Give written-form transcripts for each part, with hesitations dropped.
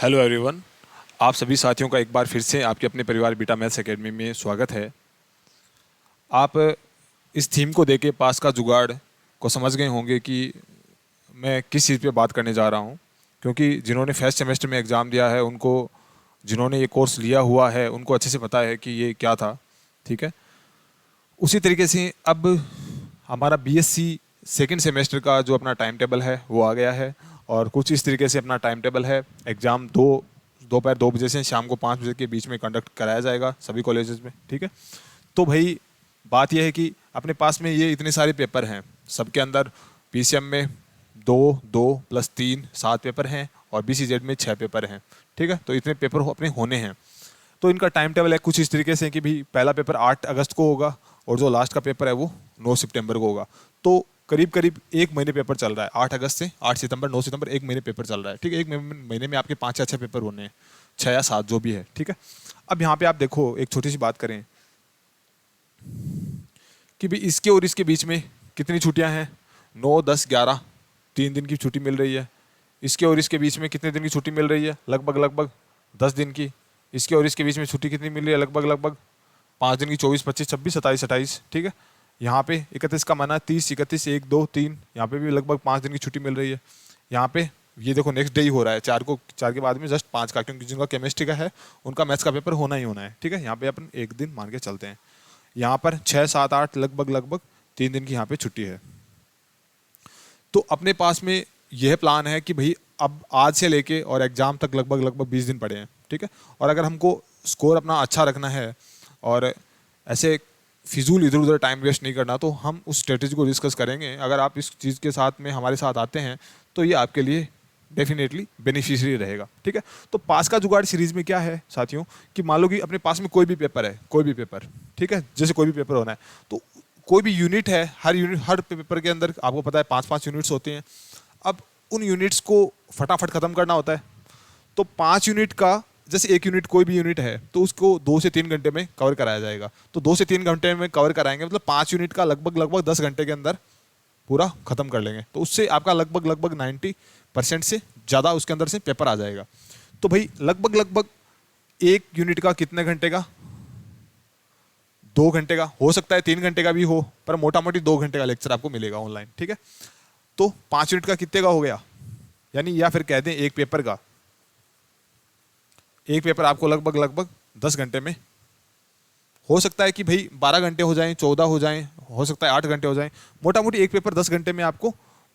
Hello everyone. आप सभी साथियों का एक बार फिर से आपके अपने परिवार बीटा मैथ्स एकेडमी में स्वागत है। आप इस थीम को देके पास का जुगाड़ को समझ गए होंगे कि मैं किस चीज़ पे बात करने जा रहा हूँ, क्योंकि जिन्होंने फर्स्ट सेमेस्टर में एग्ज़ाम दिया है उनको, जिन्होंने ये कोर्स लिया हुआ है उनको अच्छे से पता है कि ये क्या था। ठीक है, उसी तरीके से अब हमारा बीएससी सेकंड सेमेस्टर का जो अपना टाइम टेबल है वो आ गया है, और कुछ इस तरीके से अपना टाइम टेबल है। एग्ज़ाम दोपहर 2 बजे से शाम को 5 बजे के बीच में कंडक्ट कराया जाएगा सभी कॉलेजेस में। ठीक है, तो भाई बात यह है कि अपने पास में ये इतने सारे पेपर हैं, सबके अंदर पीसीएम में 2 2 + 3 7 पेपर हैं और बीसीजेड में 6 पेपर हैं। ठीक है, तो इतने पेपर अपने होने हैं। तो इनका टाइम टेबल है कुछ इस तरीके से कि भाई पहला पेपर 8 अगस्त को होगा और जो लास्ट का पेपर है वो 9 सितंबर को होगा। तो करीब करीब एक महीने पेपर चल रहा है, 8 अगस्त से 8 सितंबर 9 सितंबर, एक महीने पेपर चल रहा है। ठीक है, एक महीने में आपके 5 या 6 पेपर होने हैं, 6 या 7 जो भी है। ठीक है, अब यहाँ पे आप देखो, एक छोटी सी बात करें कि भाई इसके और इसके बीच में कितनी छुट्टियां हैं। 9 10 11 3 दिन की छुट्टी मिल रही है। इसके और इसके बीच में कितने दिन की छुट्टी मिल रही है? लगभग लगभग 10 दिन की। इसके और इसके बीच में छुट्टी कितनी मिल रही है? लगभग लगभग 5 दिन की, 24 25 26 27 28। ठीक है, यहाँ पे 31 का मना, 30 31 1 2 3, यहाँ पे भी लगभग 5 दिन की छुट्टी मिल रही है। यहाँ पे ये देखो नेक्स्ट डे ही हो रहा है, 4 के बाद में जस्ट 5 का, क्योंकि जिनका केमिस्ट्री का है उनका मैथ्स का पेपर होना ही होना है। ठीक है, यहाँ पे अपन एक दिन मान के चलते हैं। यहाँ पर 6 7 8 लगभग लगभग 3 दिन की यहाँ पे छुट्टी है। तो अपने पास में यह प्लान है कि भाई अब आज से लेके और एग्जाम तक लगभग लगभग 20 दिन पड़े हैं। ठीक है, और अगर हमको स्कोर अपना अच्छा रखना है और ऐसे फिजूल इधर उधर टाइम वेस्ट नहीं करना, तो हम उस स्ट्रेटेजी को डिस्कस करेंगे। अगर आप इस चीज़ के साथ में हमारे साथ आते हैं तो ये आपके लिए डेफिनेटली बेनिफिशियरी रहेगा। ठीक है, तो पास का जुगाड़ सीरीज में क्या है साथियों, कि मान लो कि अपने पास में कोई भी पेपर है, कोई भी पेपर। ठीक है, जैसे कोई भी पेपर होना है तो कोई भी यूनिट है, हर पेपर के अंदर आपको पता है 5 5 यूनिट्स होते हैं। अब उन यूनिट्स को फटाफट ख़त्म करना होता है। तो 5 यूनिट का, जैसे एक यूनिट कोई भी यूनिट है तो उसको 2 से 3 घंटे में कवर कराया जाएगा। तो 2 से 3 घंटे में कवर कराएंगे, मतलब 5 यूनिट का लगभग लगभग 10 घंटे के अंदर पूरा खत्म कर लेंगे। तो उससे आपका लगभग लगभग 90% से ज़्यादा उसके अंदर से पेपर आ जाएगा। तो भाई लगभग लगभग एक यूनिट का कितने घंटे का? 2 घंटे का, हो सकता है 3 घंटे का भी हो, पर मोटा मोटी 2 घंटे का लेक्चर आपको मिलेगा ऑनलाइन। ठीक है, तो 5 यूनिट का कितने का हो गया, यानी या फिर कह दें एक पेपर का, एक पेपर आपको लगभग लगभग 10 घंटे में, हो सकता है कि भाई 12 घंटे हो जाएं, 14 हो जाएं, हो सकता है 8 घंटे हो जाएं। मोटा मोटी एक पेपर 10 घंटे में आपको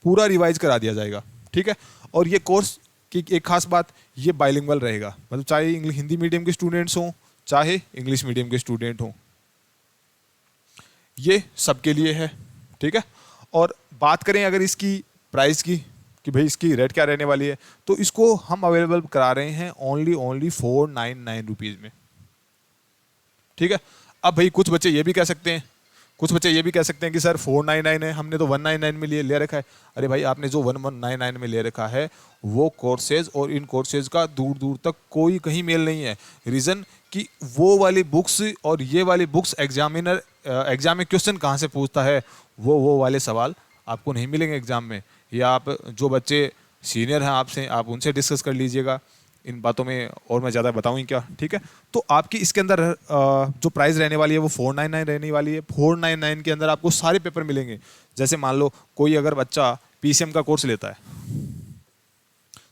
पूरा रिवाइज करा दिया जाएगा। ठीक है, और ये कोर्स की एक खास बात, ये बाइलिंगुअल रहेगा, मतलब चाहे हिंदी मीडियम के स्टूडेंट्स हों चाहे इंग्लिश मीडियम के स्टूडेंट हों, ये सबके लिए है। ठीक है, और बात करें अगर इसकी प्राइस की कि भाई इसकी रेट क्या रहने वाली है, तो इसको हम अवेलेबल करा रहे हैं ओनली 499 रुपीज़ में। ठीक है, अब भाई कुछ बच्चे ये भी कह सकते हैं, कि सर 499 है, हमने तो 199 में ले रखा है। अरे भाई, आपने जो 1199 में ले रखा है वो कोर्सेज और इन कोर्सेज का दूर दूर तक कोई कहीं मेल नहीं है। रीज़न कि वो वाली बुक्स और ये वाली बुक्स एग्जाम में क्वेश्चन कहाँ से पूछता है, वो वाले सवाल आपको नहीं मिलेंगे एग्जाम में। या आप जो बच्चे सीनियर हैं आपसे, आप उनसे डिस्कस कर लीजिएगा इन बातों में, और मैं ज़्यादा बताऊँ क्या। ठीक है, तो आपकी इसके अंदर जो प्राइस रहने वाली है वो 499 रहने वाली है। 499 के अंदर आपको सारे पेपर मिलेंगे। जैसे मान लो कोई अगर बच्चा पीसीएम का कोर्स लेता है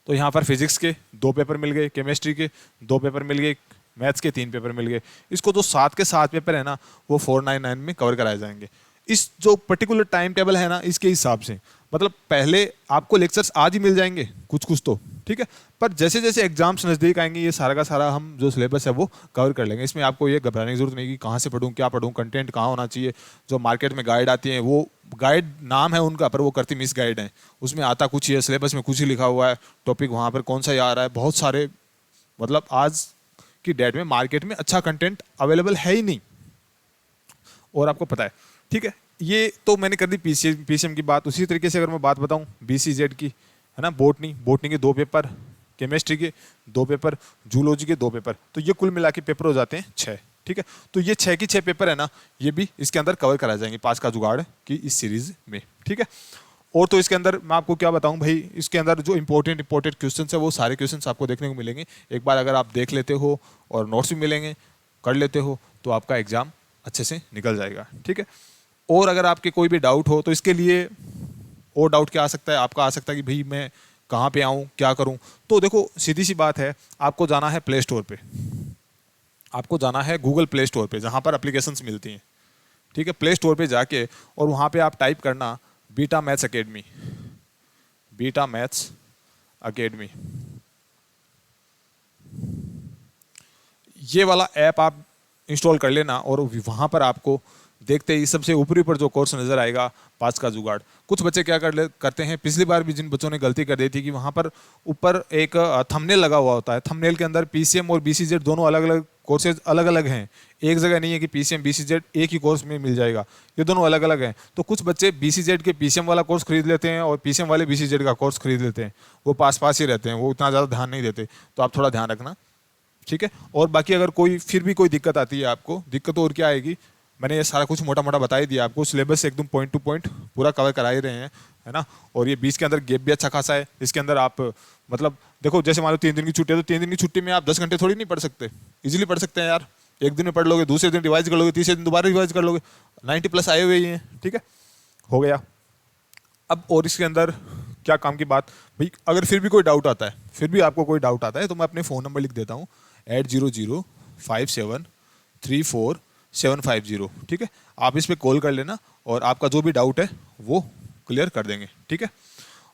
तो यहाँ पर फिजिक्स के 2 पेपर मिल गए, केमिस्ट्री के 2 पेपर मिल गए, मैथ्स के 3 पेपर मिल गए। इसको जो 7 के 7 पेपर है ना, वो 499 में कवर कराए जाएंगे। इस जो पर्टिकुलर टाइम टेबल है ना, इसके हिसाब से, मतलब पहले आपको लेक्चर्स आज ही मिल जाएंगे कुछ तो। ठीक है, पर जैसे जैसे एग्जाम्स नज़दीक आएंगे ये सारा का सारा हम जो सिलेबस है वो कवर कर लेंगे। इसमें आपको ये घबराने की जरूरत नहीं कि कहाँ से पढ़ूँ, क्या पढ़ूँ, कंटेंट कहाँ होना चाहिए। जो मार्केट में गाइड आती हैं वो गाइड नाम है उनका, पर वो करती मिस गाइड है। उसमें आता कुछ ही है, सिलेबस में कुछ ही लिखा हुआ है, टॉपिक वहाँ पर कौन सा ही आ रहा है। बहुत सारे, मतलब आज की डेट में मार्केट में अच्छा कंटेंट अवेलेबल है ही नहीं, और आपको पता है। ठीक है, ये तो मैंने कर दी पीसीएम की बात। उसी तरीके से अगर मैं बात बताऊं बीसीजेड की, है ना, बोटनी के 2 पेपर, केमिस्ट्री के 2 पेपर, जूलॉजी के 2 पेपर, तो ये कुल मिला के पेपर हो जाते हैं 6। ठीक है, तो ये 6 की 6 पेपर है ना, ये भी इसके अंदर कवर कराए जाएंगे पास का जुगाड़ की इस सीरीज में। ठीक है, और तो इसके अंदर मैं आपको क्या बताऊं भाई, इसके अंदर जो इंपॉर्टेंट क्वेश्चंस है वो सारे क्वेश्चंस आपको देखने को मिलेंगे। एक बार अगर आप देख लेते हो और नोट्स भी मिलेंगे, कर लेते हो, तो आपका एग्ज़ाम अच्छे से निकल जाएगा, ठीक है। और अगर आपके कोई भी डाउट हो तो इसके लिए और डाउट क्या आ सकता है आपका, आ सकता है कि भाई मैं कहाँ पे आऊँ, क्या करूँ। तो देखो सीधी सी बात है, आपको जाना है प्ले स्टोर पे, आपको जाना है गूगल प्ले स्टोर पे जहाँ पर एप्लीकेशंस मिलती हैं, ठीक है। प्ले स्टोर पे जाके और वहाँ पे आप टाइप करना beta maths academy, beta maths academy, ये वाला ऐप आप इंस्टॉल कर लेना। और वहाँ पर आपको देखते ही सबसे ऊपरी पर जो कोर्स नज़र आएगा, पास का जुगाड़। कुछ बच्चे क्या करते हैं, पिछली बार भी जिन बच्चों ने गलती कर दी थी कि वहाँ पर ऊपर एक थंबनेल लगा हुआ होता है, थंबनेल के अंदर पीसीएम और बीसीजेड दोनों अलग अलग कोर्सेज अलग अलग हैं। एक जगह नहीं है कि पीसीएम बीसीजेड एक ही कोर्स में मिल जाएगा, ये दोनों अलग अलग हैं। तो कुछ बच्चे बीसीजेड के पीसीएम वाला कोर्स खरीद लेते हैं और पीसीएम वाले बीसीजेड का कोर्स खरीद लेते हैं, वो पास पास ही रहते हैं, वो इतना ज़्यादा ध्यान नहीं देते। तो आप थोड़ा ध्यान रखना, ठीक है। और बाकी अगर कोई फिर भी कोई दिक्कत आती है आपको, दिक्कत और क्या आएगी, मैंने ये सारा कुछ मोटा मोटा बता ही दिया आपको, सिलेबस एकदम पॉइंट टू पॉइंट पूरा कवर करा ही रहे हैं, है ना। और ये 20 के अंदर गैप भी अच्छा खासा है। इसके अंदर आप मतलब देखो, जैसे मान लो 3 दिन की छुट्टी है, तो 3 दिन की छुट्टी में आप 10 घंटे थोड़ी नहीं पढ़ सकते, इजीली पढ़ सकते हैं यार। एक दिन में पढ़ लोगे, दूसरे दिन रिवाइज कर लोगे, तीसरे दिन दोबारा रिवाइज कर लोगे, 90+ आए हुए ही हैं, ठीक है, हो गया। अब और इसके अंदर क्या काम की बात भाई, अगर फिर भी कोई डाउट आता है, फिर भी आपको कोई डाउट आता है, तो मैं अपने फ़ोन नंबर लिख देता हूँ 8005734750, ठीक है। आप इस पर कॉल कर लेना और आपका जो भी डाउट है वो क्लियर कर देंगे, ठीक है।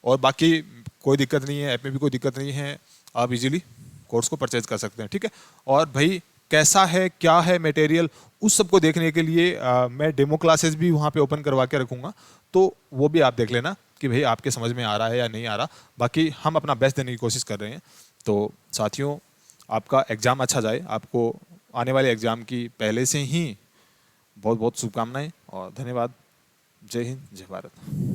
और बाकी कोई दिक्कत नहीं है, ऐप में भी कोई दिक्कत नहीं है, आप इजीली कोर्स को परचेज कर सकते हैं, ठीक है। और भाई कैसा है, क्या है मटेरियल, उस सब को देखने के लिए मैं डेमो क्लासेस भी वहाँ पे ओपन करवा के रखूँगा, तो वो भी आप देख लेना कि भाई आपके समझ में आ रहा है या नहीं आ रहा। बाकी हम अपना बेस्ट देने की कोशिश कर रहे हैं। तो साथियों, आपका एग्ज़ाम अच्छा जाए, आपको आने वाले एग्ज़ाम की पहले से ही बहुत बहुत शुभकामनाएं और धन्यवाद। जय हिंद, जय भारत।